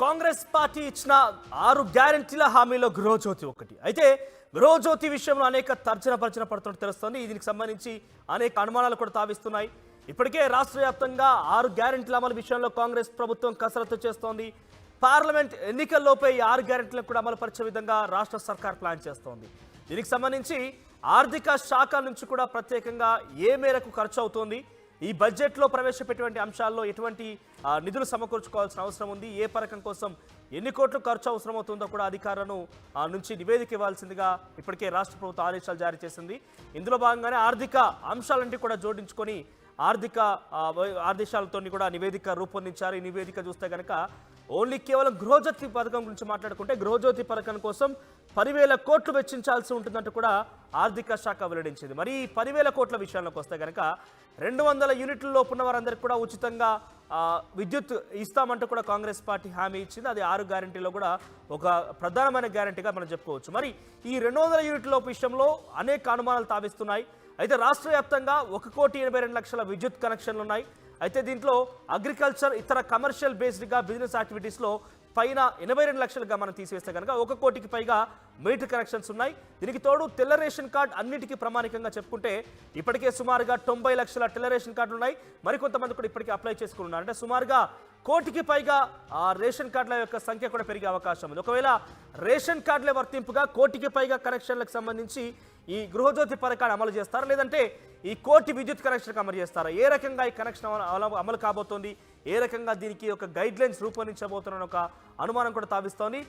Congress party ఇచ్చిన 6 గ్యారెంటీల హామీలో గృహజ్యోతి ఒకటి. అయితే గృహజ్యోతి విషయంలో అనేక తర్జన పడుతున్నట్టు తెలుస్తోంది. దీనికి సంబంధించి అనేక అనుమానాలు కూడా తావిస్తున్నాయి. ఇప్పటికే రాష్ట్ర వ్యాప్తంగా 6 గ్యారెంటీల అమలు విషయంలో కాంగ్రెస్ ప్రభుత్వం కసరత్తు చేస్తోంది. పార్లమెంట్ ఎన్నికల్లోపే ఈ 6 గ్యారెంటీలను కూడా అమలు పరిచే విధంగా రాష్ట్ర సర్కార్ ప్లాన్ చేస్తోంది. దీనికి సంబంధించి ఆర్థిక శాఖ నుంచి కూడా ప్రత్యేకంగా ఏ మేరకు ఖర్చు అవుతోంది, ఈ బడ్జెట్లో ప్రవేశపెట్టినటువంటి అంశాల్లో ఎటువంటి నిధులు సమకూర్చుకోవాల్సిన అవసరం ఉంది, ఏ పథకం కోసం ఎన్ని కోట్లు ఖర్చు అవసరమవుతుందో కూడా అధికారులను నుంచి నివేదిక ఇవ్వాల్సిందిగా ఇప్పటికే రాష్ట్ర ప్రభుత్వం ఆదేశాలు జారీ చేసింది. ఇందులో భాగంగానే ఆర్థిక అంశాలంటే కూడా జోడించుకొని ఆర్థిక ఆదేశాలతో కూడా నివేదిక రూపొందించారు. ఈ నివేదిక చూస్తే కనుక ఓన్లీ కేవలం గృహజ్యోతి పథకం గురించి మాట్లాడుకుంటే గృహజ్యోతి పథకం కోసం 10,000 కోట్లు వెచ్చించాల్సి ఉంటుందంటూ కూడా ఆర్థిక శాఖ వెల్లడించింది. మరి 10,000 కోట్ల విషయంలోకి వస్తే కనుక 200 యూనిట్ల లోపు ఉన్న వారందరికీ కూడా ఉచితంగా విద్యుత్ ఇస్తామంటూ కూడా కాంగ్రెస్ పార్టీ హామీ ఇచ్చింది. అది 6 గ్యారెంటీలో కూడా ఒక ప్రధానమైన గ్యారెంటీగా మనం చెప్పుకోవచ్చు. మరి ఈ 200 యూనిట్ల లోపు విషయంలో అనేక అనుమానాలు తావిస్తున్నాయి. అయితే రాష్ట్ర వ్యాప్తంగా 1,82,00,000 విద్యుత్ కనెక్షన్లు ఉన్నాయి. అయితే దీంట్లో అగ్రికల్చర్ ఇతర కమర్షియల్ బేస్డ్గా బిజినెస్ యాక్టివిటీస్లో పైన 82 లక్షలుగా మనం తీసివేస్తే కనుక 1 కోటికి పైగా మీటర్ కనెక్షన్స్ ఉన్నాయి. దీనికి తోడు తెల్ల రేషన్ కార్డ్ అన్నిటికీ ప్రామాణికంగా చెప్పుకుంటే ఇప్పటికే సుమారుగా 90 లక్షల తెల్ల రేషన్ కార్డులు ఉన్నాయి. మరికొంతమంది కూడా ఇప్పటికే అప్లై చేసుకున్నారు. అంటే సుమారుగా 1 కోటికి పైగా రేషన్ కార్డుల యొక్క సంఖ్య కూడా పెరిగే అవకాశం ఉంది. ఒకవేళ రేషన్ కార్డులే వర్తింపుగా 1 కోటికి పైగా కనెక్షన్లకు సంబంధించి ఈ గృహజ్యోతి పథకాన్ని అమలు చేస్తారా, లేదంటే ఈ 1 కోటి విద్యుత్ కనెక్షన్కి అమలు చేస్తారా, ఏ రకంగా ఈ కనెక్షన్ అమలు కాబోతోంది, ఏ రకంగా దీనికి ఒక గైడ్ లైన్స్ రూపొందించబోతున్న ఒక అనుమానం కూడా తావిస్తోంది.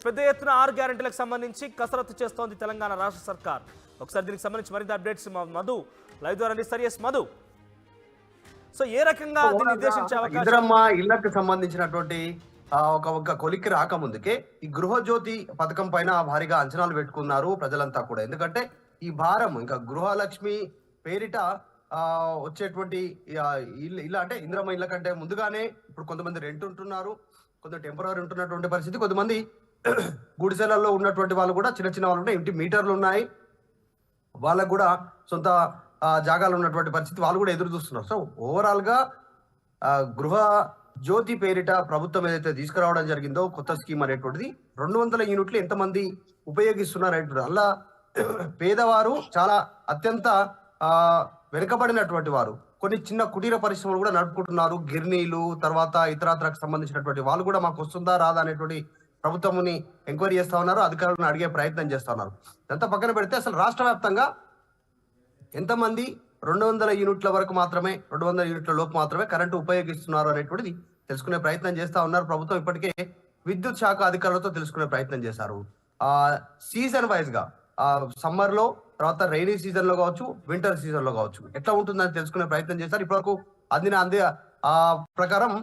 పెద్ద ఎత్తున 6 గ్యారెంటీలకు సంబంధించి కసరత్తు చేస్తోంది తెలంగాణ రాష్ట్ర సర్కార్. ఒకసారి దీనికి సంబంధించి మరింత అప్డేట్స్ మధు లైవ్ ద్వారా అందిస్తారు. మధు, సో ఏ రకంగా దీన్ని నిర్దేశించే అవకాశం? ఇళ్లకు సంబంధించినటువంటి ఒక కొలిక్కి రాకముందుకే ఈ గృహజ్యోతి పథకం పైన భారీగా అంచనాలు పెట్టుకున్నారు ప్రజలంతా కూడా. ఎందుకంటే ఈ భారం ఇంకా గృహలక్ష్మి పేరిట వచ్చేటువంటి ఇల్లు అంటే ఇందిరమ్మ ఇళ్ళ కంటే ముందుగానే ఇప్పుడు కొంతమంది రెంట్ ఉంటున్నారు, కొంత టెంపరరీ ఉంటున్నటువంటి పరిస్థితి, కొంతమంది గుడిసెలలో ఉన్నటువంటి వాళ్ళు కూడా చిన్న చిన్న వాళ్ళు ఉంటాయి, ఇంటి మీటర్లు ఉన్నాయి, వాళ్ళకు కూడా సొంత జాగాలు ఉన్నటువంటి పరిస్థితి, వాళ్ళు కూడా ఎదురు చూస్తున్నారు. సో ఓవరాల్ గా గృహ జ్యోతి పేరిట ప్రభుత్వం ఏదైతే తీసుకురావడం జరిగిందో కొత్త స్కీమ్ అనేటువంటిది 200 యూనిట్లు ఎంతమంది ఉపయోగిస్తున్నారు అనేటువంటి అలా పేదవారు చాలా అత్యంత వెనుకబడినటువంటి వారు, కొన్ని చిన్న కుటీర పరిశ్రమలు కూడా నడుపుకుంటున్నారు, గిర్నీలు తర్వాత ఇతరాత్రకు సంబంధించినటువంటి వాళ్ళు కూడా మాకు వస్తుందా రాదా అనేటువంటి ప్రభుత్వంని ఎంక్వైరీ చేస్తా ఉన్నారు, అధికారులను అడిగే ప్రయత్నం చేస్తా ఉన్నారు. ఇదంతా పక్కన పెడితే అసలు రాష్ట్ర వ్యాప్తంగా ఎంతమంది 200 యూనిట్ల వరకు మాత్రమే 200 యూనిట్ల లోపు మాత్రమే కరెంటు ఉపయోగిస్తున్నారు అనేటువంటిది తెలుసుకునే ప్రయత్నం చేస్తా ఉన్నారు. ప్రభుత్వం ఇప్పటికే విద్యుత్ శాఖ అధికారులతో తెలుసుకునే ప్రయత్నం చేశారు. సీజన్ వైజ్ గా సమ్మర్ లో, తర్వాత రైనీ సీజన్ లో కావచ్చు, వింటర్ సీజన్ లో కావచ్చు ఎట్లా ఉంటుందని తెలుసుకునే ప్రయత్నం చేశారు. ఇప్పటివరకు ప్రకారం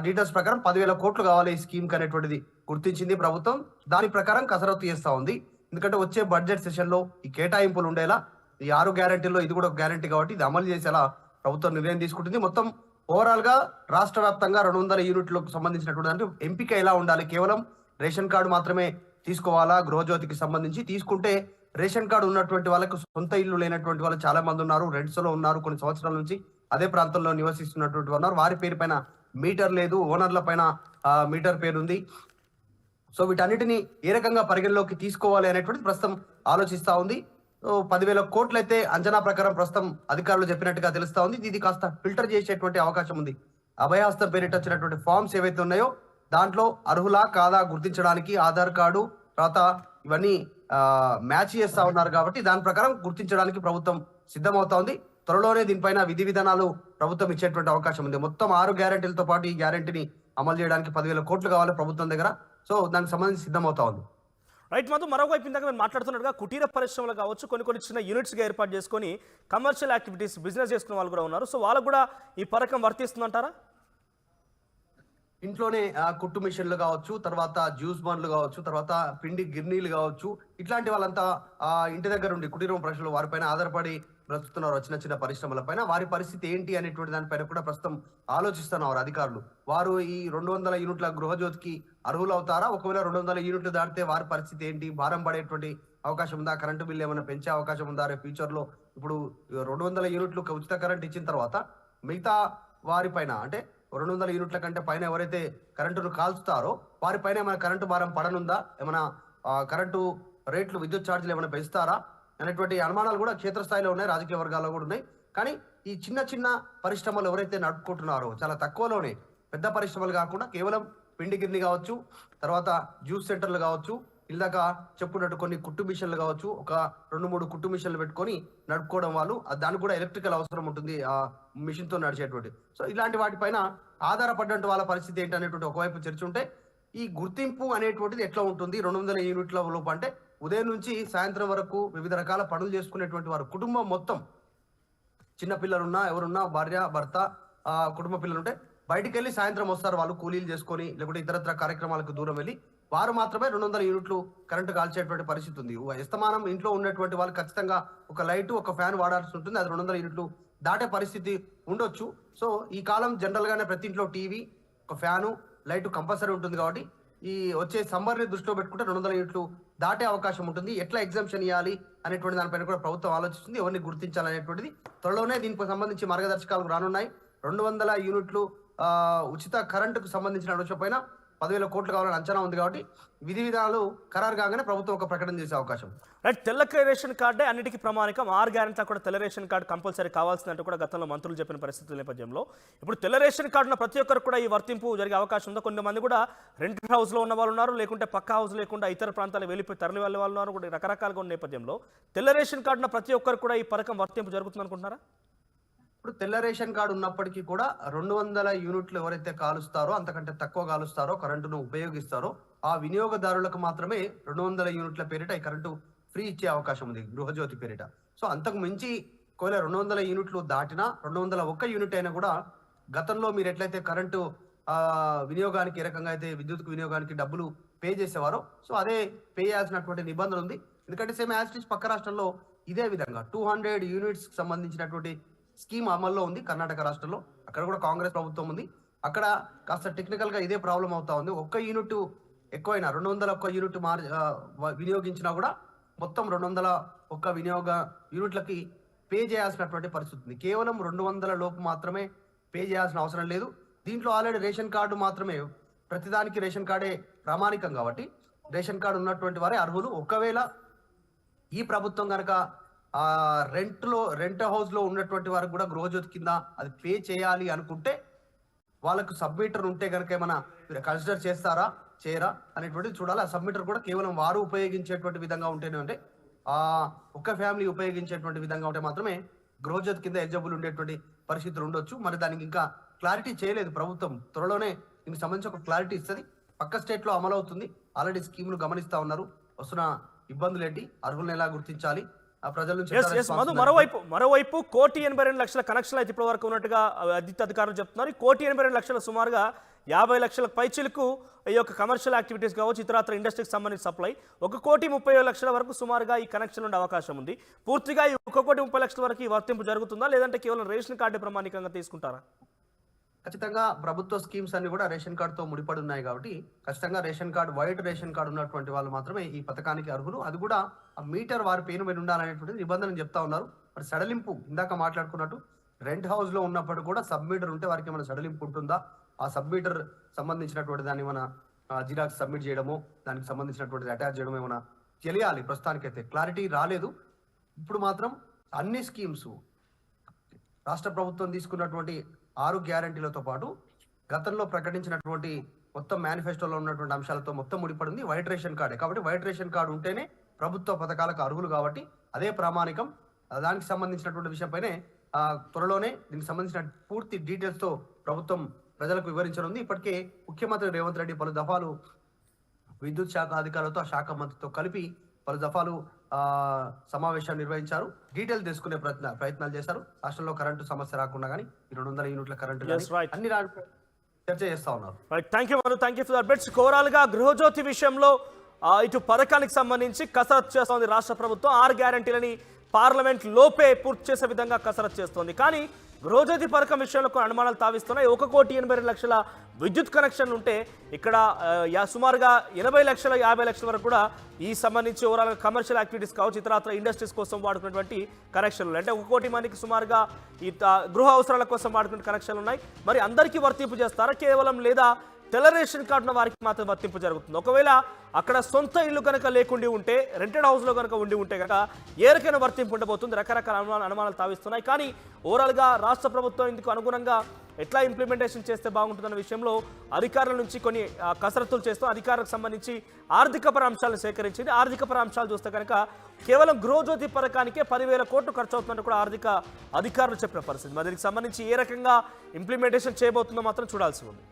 డీటెయిల్స్ ప్రకారం 10,000 కోట్లు కావాలి ఈ స్కీమ్ కి అనేటువంటిది గుర్తించింది ప్రభుత్వం. దాని ప్రకారం కసరత్తు చేస్తా ఉంది. ఎందుకంటే వచ్చే బడ్జెట్ సెషన్ లో ఈ కేటాయింపులు ఉండేలా ఈ 6 గ్యారెంటీల్లో ఇది కూడా ఒక గ్యారెంటీ కాబట్టి ఇది అమలు చేసేలా ప్రభుత్వం నిర్ణయం తీసుకుంటుంది. మొత్తం ఓవరాల్ గా రాష్ట్ర వ్యాప్తంగా 200 యూనిట్లకు సంబంధించినటువంటి అంటే ఎంపిక ఎలా ఉండాలి, కేవలం రేషన్ కార్డు మాత్రమే తీసుకోవాలా, గృహజ్యోతికి సంబంధించి తీసుకుంటే రేషన్ కార్డు ఉన్నటువంటి వాళ్ళకు సొంత ఇల్లు లేనటువంటి వాళ్ళు చాలా మంది ఉన్నారు, రెంట్స్ లో ఉన్నారు, కొన్ని సంవత్సరాల నుంచి అదే ప్రాంతంలో నివసిస్తున్నటువంటి ఉన్నారు, వారి పేరు పైన మీటర్ లేదు, ఓనర్ల పైన మీటర్ పేరు ఉంది. సో వీటన్నిటిని ఏ రకంగా పరిగణలోకి తీసుకోవాలి అనేటువంటి ప్రస్తుతం ఆలోచిస్తా ఉంది. 10,000 కోట్లు అయితే అంచనా ప్రకారం ప్రస్తుతం అధికారులు చెప్పినట్టుగా తెలుస్తా ఉంది. ఇది కాస్త ఫిల్టర్ చేసేటువంటి అవకాశం ఉంది. అభయహస్తం పేరిట వచ్చినటువంటి ఫామ్స్ ఏవైతే ఉన్నాయో దాంట్లో అర్హులా కాదా గుర్తించడానికి ఆధార్ కార్డు తర్వాత ఇవన్నీ మ్యాచ్ చేస్తా ఉన్నారు కాబట్టి దాని ప్రకారం గుర్తించడానికి ప్రభుత్వం సిద్ధమవుతా ఉంది. త్వరలోనే దీనిపైన విధి విధానాలు ప్రభుత్వం ఇచ్చేటువంటి అవకాశం ఉంది. మొత్తం 6 గ్యారెంటీలతో పాటు ఈ గ్యారెంటీని అమలు చేయడానికి 10,000 కోట్లు కావాలి ప్రభుత్వం దగ్గర. సో దానికి సంబంధించి సిద్ధమవుతా ఉంది. రైట్ మధు, మరోవైపు ఇందాక మేము మాట్లాడుతున్నట్టుగా కుటీర పరిశ్రమలు కావచ్చు, కొన్ని చిన్న యూనిట్స్గా ఏర్పాటు చేసుకొని కమర్షియల్ యాక్టివిటీస్ బిజినెస్ చేసుకునే వాళ్ళు కూడా ఉన్నారు. సో వాళ్ళకు కూడా ఈ పథకం వర్తిస్తుందంటారా? ఇంట్లోనే కుట్టు మిషన్లు కావచ్చు, తర్వాత జ్యూస్ బండ్లు కావచ్చు, తర్వాత పిండి గిర్నీలు కావచ్చు, ఇట్లాంటి వాళ్ళంతా ఇంటి దగ్గర ఉండి కుటీరం ప్రజలు వారిపైన ఆధారపడి బ్రతుకుతున్నారు. చిన్న చిన్న పరిశ్రమల పైన వారి పరిస్థితి ఏంటి అనేటువంటి దానిపైన కూడా ప్రస్తుతం ఆలోచిస్తున్నారు అధికారులు. వారు ఈ 200 యూనిట్ల గృహజ్యోతికి అర్హులు అవుతారా, ఒకవేళ 200 యూనిట్లు దాటితే వారి పరిస్థితి ఏంటి, భారం పడేటువంటి అవకాశం ఉందా, కరెంటు బిల్లు ఏమైనా పెంచే అవకాశం ఉందా రేపు ఫ్యూచర్ లో? ఇప్పుడు 200 యూనిట్లు ఉచిత కరెంట్ ఇచ్చిన తర్వాత మిగతా వారిపైన అంటే 200 యూనిట్ల కంటే పైన ఎవరైతే కరెంటును కాల్చుతారో వారిపైన ఏమైనా కరెంటు భారం పడనుందా, ఏమైనా కరెంటు రేట్లు విద్యుత్ ఛార్జీలు ఏమైనా పెంచుతారా అనేటువంటి అనుమానాలు కూడా క్షేత్రస్థాయిలో ఉన్నాయి, రాజకీయ వర్గాల్లో కూడా ఉన్నాయి. కానీ ఈ చిన్న చిన్న పరిశ్రమలు ఎవరైతే నడుపుకుంటున్నారో చాలా తక్కువలోనే, పెద్ద పరిశ్రమలు కాకుండా కేవలం పిండి గిర్ని కావచ్చు, తర్వాత జ్యూస్ సెంటర్లు కావచ్చు, ఇందాక చెప్పుకున్నట్టు కొన్ని కుట్టు మిషన్లు కావచ్చు, ఒక 2-3 కుట్టు మిషన్లు పెట్టుకొని నడుపుకోవడం వాళ్ళు, దానికి కూడా ఎలక్ట్రికల్ అవసరం ఉంటుంది ఆ మిషన్ తో నడిచేటువంటి. సో ఇలాంటి వాటిపైన ఆధారపడ్డ వాళ్ళ పరిస్థితి ఏంటి అనేటువంటి ఒకవైపు చర్చ ఉంటే, ఈ గుర్తింపు అనేటువంటిది ఎట్లా ఉంటుంది 200 యూనిట్ల లోపు అంటే ఉదయం నుంచి సాయంత్రం వరకు వివిధ రకాల పనులు చేసుకునేటువంటి వారు కుటుంబం మొత్తం, చిన్న పిల్లలున్నా ఎవరున్నా భార్య భర్త కుటుంబ పిల్లలు ఉంటే బయటికి వెళ్ళి సాయంత్రం వస్తారు వాళ్ళు కూలీలు చేసుకొని, లేకుంటే ఇతరత్ర కార్యక్రమాలకు దూరం వెళ్ళి వారు మాత్రమే 200 యూనిట్లు కరెంటు కాల్చేటువంటి పరిస్థితి ఉంది. ఎస్తమానం ఇంట్లో ఉన్నటువంటి వాళ్ళు ఖచ్చితంగా ఒక లైట్ ఒక ఫ్యాన్ వాడాల్సి ఉంటుంది, అది 200 యూనిట్లు దాటే పరిస్థితి ఉండొచ్చు. సో ఈ కాలం జనరల్ గానే ప్రతి ఇంట్లో టీవీ, ఒక ఫ్యాను, లైట్ కంపల్సరీ ఉంటుంది. కాబట్టి ఈ వచ్చే సమ్మర్ని దృష్టిలో పెట్టుకుంటే 200 యూనిట్లు దాటే అవకాశం ఉంటుంది. ఎట్లా ఎగ్జామ్షన్ ఇవ్వాలి అనేటువంటి దానిపైన కూడా ప్రభుత్వం ఆలోచిస్తుంది, ఎవరిని గుర్తించాలనేటువంటిది. త్వరలోనే దీనికి సంబంధించి మార్గదర్శకాలు రానున్నాయి. 200 యూనిట్లు ఉచిత కరెంటుకు సంబంధించిన అంశంపైన 10,000 కోట్లు కావాలని అంచనా ఉంది. కాబట్టి విధి విధానాలు ఖరారు కాగానే ప్రభుత్వం ఒక ప్రకటన చేసే అవకాశం. రైట్, తెల్ల రేషన్ కార్డే అన్నిటికీ ప్రమాణికం. 6 గ్యారెంటీలో కూడా తెల్ల రేషన్ కార్డు కంపల్సరీ కావాల్సిందంటూ కూడా గతంలో మంత్రులు చెప్పిన పరిస్థితుల నేపథ్యంలో ఇప్పుడు తెల్ల రేషన్ కార్డున్న ప్రతి ఒక్కరు కూడా ఈ వర్తింపు జరిగే అవకాశం ఉందో. కొంతమంది కూడా రెంట్ హౌస్లో ఉన్న వాళ్ళు ఉన్నారు, లేకుంటే పక్క హౌస్ లేకుండా ఇతర ప్రాంతాలకు వెళ్ళిపోయి తరలి వెళ్ళే వాళ్ళు ఉన్నారు, కూడా రకరకాలుగా ఉన్న నేపథ్యంలో తెల్ల రేషన్ కార్డున్న ప్రతి ఒక్కరు కూడా ఈ పథకం వర్తింపు జరుగుతుంది అనుకుంటున్నారా? ఇప్పుడు తెల్ల రేషన్ కార్డు ఉన్నప్పటికీ కూడా 200 యూనిట్లు ఎవరైతే కాలుస్తారో, అంతకంటే తక్కువ కాలుస్తారో, కరెంటును ఉపయోగిస్తారో ఆ వినియోగదారులకు మాత్రమే 200 యూనిట్ల పేరిట ఈ కరెంటు ఫ్రీ ఇచ్చే అవకాశం ఉంది గృహజ్యోతి పేరిట. సో అంతకు మించి ఒకవేళ 200 యూనిట్లు దాటినా 201 యూనిట్ అయినా కూడా గతంలో మీరు ఎట్లయితే కరెంటు వినియోగానికి ఏ రకంగా అయితే విద్యుత్ వినియోగానికి డబ్బులు పే చేసేవారో, సో అదే పే చేయాల్సినటువంటి నిబంధన ఉంది. ఎందుకంటే సేమ్ యాజ్ పక్క రాష్ట్రంలో ఇదే విధంగా 200 యూనిట్స్ సంబంధించినటువంటి స్కీమ్ అమల్లో ఉంది కర్ణాటక రాష్ట్రంలో. అక్కడ కూడా కాంగ్రెస్ ప్రభుత్వం ఉంది. అక్కడ కాస్త టెక్నికల్ గా ఇదే ప్రాబ్లం అవుతా ఉంది. 1 యూనిట్ ఎక్కువైనా 201 యూనిట్ వినియోగించినా కూడా మొత్తం 201 వినియోగ యూనిట్లకి పే చేయాల్సినటువంటి పరిస్థితి ఉంది. కేవలం 200 లోపు మాత్రమే పే చేయాల్సిన అవసరం లేదు. దీంట్లో ఆల్రెడీ రేషన్ కార్డు మాత్రమే, ప్రతిదానికి రేషన్ కార్డే ప్రామాణికం కాబట్టి రేషన్ కార్డు ఉన్నటువంటి వారే అర్హులు. ఒకవేళ ఈ ప్రభుత్వం కనుక రెంట్ హౌస్ లో ఉన్నటువంటి వారికి కూడా గృహజ్యోతి కింద అది పే చేయాలి అనుకుంటే వాళ్ళకు సబ్మిటర్ ఉంటే కనుక ఏమైనా కన్సిడర్ చేస్తారా చేయరా అనేటువంటిది చూడాలి. ఆ సబ్మిటర్ కూడా కేవలం వారు ఉపయోగించేటువంటి విధంగా ఉంటేనే, అంటే ఒక్క ఫ్యామిలీ ఉపయోగించేటువంటి విధంగా ఉంటే మాత్రమే గృహజ్యోతి కింద ఎలిజిబుల్ ఉండేటువంటి పరిస్థితులు ఉండొచ్చు. మరి దానికి ఇంకా క్లారిటీ చేయలేదు ప్రభుత్వం. త్వరలోనే దీనికి సంబంధించి ఒక క్లారిటీ ఇస్తుంది. పక్క స్టేట్ లో అమలు అవుతుంది. ఆల్రెడీ స్కీములు గమనిస్తా ఉన్నారు. వస్తున్న ఇబ్బందులు ఏంటి, అర్హులను ఎలా గుర్తించాలి, ప్రజల నుంచి. మరోవైపు 1,82,00,000 కనెక్షన్లు అయితే ఇప్పటి వరకు ఉన్నట్టుగా విద్యుత్ అధికారులు చెప్తున్నారు. 1,82,00,000 సుమారుగా 50 లక్షల పైచిలకు ఈ యొక్క కమర్షియల్ యాక్టివిటీస్ కావచ్చు, ఇతరత్ర ఇండస్ట్రీకి సంబంధించి సప్లై 1,30,00,000 వరకు సుమారుగా ఈ కనెక్షన్ ఉండే అవకాశం ఉంది. పూర్తిగా ఈ 1,30,00,000 వరకు ఈ వర్తింపు జరుగుతుందా, లేదంటే కేవలం రేషన్ కార్డు ప్రమాణికంగా తీసుకుంటారా? ఖచ్చితంగా ప్రభుత్వ స్కీమ్స్ అన్ని కూడా రేషన్ కార్డుతో ముడిపడి ఉన్నాయి కాబట్టి ఖచ్చితంగా ration card, white ration card ఉన్నటువంటి వాళ్ళు మాత్రమే ఈ పథకానికి అర్హులు. అది కూడా ఆ మీటర్ వారి పేరు మీద ఉండాలనేటువంటి నిబంధన చెప్తా ఉన్నారు. మరి సడలింపు ఇందాక మాట్లాడుకున్నట్టు రెంట్ హౌస్ లో ఉన్నప్పుడు కూడా సబ్మీటర్ ఉంటే వారికి ఏమైనా సడలింపు ఉంటుందా, ఆ సబ్మీటర్ సంబంధించినటువంటి దాన్ని ఏమైనా జిరాక్స్ సబ్మిట్ చేయడమో, దానికి సంబంధించినటువంటి అటాచ్ చేయడం ఏమైనా తెలియాలి. ప్రస్తుతానికైతే క్లారిటీ రాలేదు. ఇప్పుడు మాత్రం అన్ని స్కీమ్స్ రాష్ట్ర ప్రభుత్వం తీసుకున్నటువంటి 6 గ్యారెంటీలతో పాటు గతంలో ప్రకటించినటువంటి మొత్తం మేనిఫెస్టోలో ఉన్నటువంటి అంశాలతో మొత్తం ముడిపడింది వైట్ రేషన్ కార్డే. కాబట్టి వైట్ రేషన్ కార్డు ఉంటేనే ప్రభుత్వ పథకాలకు అర్హులు కాబట్టి అదే ప్రామాణికం. దానికి సంబంధించినటువంటి విషయంపైనే త్వరలోనే దీనికి సంబంధించిన పూర్తి డీటెయిల్స్ తో ప్రభుత్వం ప్రజలకు వివరించనుంది. ఇప్పటికే ముఖ్యమంత్రి రేవంత్ రెడ్డి పలు దఫాలు విద్యుత్ శాఖ అధికారులతో, శాఖ మంత్రితో కలిపి పలు దఫాలు సమావేశాలు నిర్వహించారు. డీటెయిల్ తెలుసుకునే ప్రయత్నాలు చేశారు. రాష్ట్రంలో కరెంటు సమస్య రాకుండా కానీ 200 యూనిట్ల కరెంటు అన్ని చర్చ చేస్తా ఉన్నారు. Thank you for that. Overall గా గృహజ్యోతి విషయంలో ఇటు పథకానికి సంబంధించి కసరత్తు చేస్తోంది రాష్ట్ర ప్రభుత్వం. 6 గ్యారెంటీలని పార్లమెంట్ లోపే పూర్తి చేసే విధంగా కసరత్తు చేస్తోంది. కానీ గృహజ్యోతి పథకం విషయంలో కొన్ని అనుమానాలు తావిస్తున్నాయి. 1,82,00,000 విద్యుత్ కనెక్షన్లు ఉంటే ఇక్కడ సుమారుగా 80 లక్షల 50 లక్షల వరకు కూడా ఈ సంబంధించి ఓవరాల్ కమర్షియల్ యాక్టివిటీస్ కావచ్చు, ఇతరత్ర ఇండస్ట్రీస్ కోసం వాడుకున్నటువంటి కనెక్షన్లు అంటే 1 కోటి మందికి సుమారుగా ఈ గృహ అవసరాల కోసం వాడుకునే కనెక్షన్లు ఉన్నాయి. మరి అందరికీ వర్తింపు చేస్తారా కేవలం, లేదా తెల్ల రేషన్ కార్డు ఉన్న వారికి మాత్రం వర్తింపు జరుగుతుంది? ఒకవేళ అక్కడ సొంత ఇల్లు కనుక లేకుండి ఉంటే, రెంటెడ్ హౌస్లో కనుక ఉండి ఉంటే కనుక ఏ రకమైన వర్తింపు ఉండబోతుంది? రకరకాల అనుమానాలు తావిస్తున్నాయి. కానీ ఓవరాల్గా రాష్ట్ర ప్రభుత్వం ఇందుకు అనుగుణంగా ఎట్లా ఇంప్లిమెంటేషన్ చేస్తే బాగుంటుందన్న విషయంలో అధికారుల నుంచి కొన్ని కసరత్తులు చేస్తూ అధికారులకు సంబంధించి ఆర్థికపర అంశాలను సేకరించింది. ఆర్థికపర అంశాలు చూస్తే కనుక కేవలం గృహజ్యోతి పథకానికే 10,000 కోట్లు ఖర్చు అవుతుందని కూడా ఆర్థిక అధికారులు చెప్పిన పరిస్థితి. మరి దీనికి సంబంధించి ఏ రకంగా ఇంప్లిమెంటేషన్ చేయబోతుందో మాత్రం చూడాల్సి ఉంది.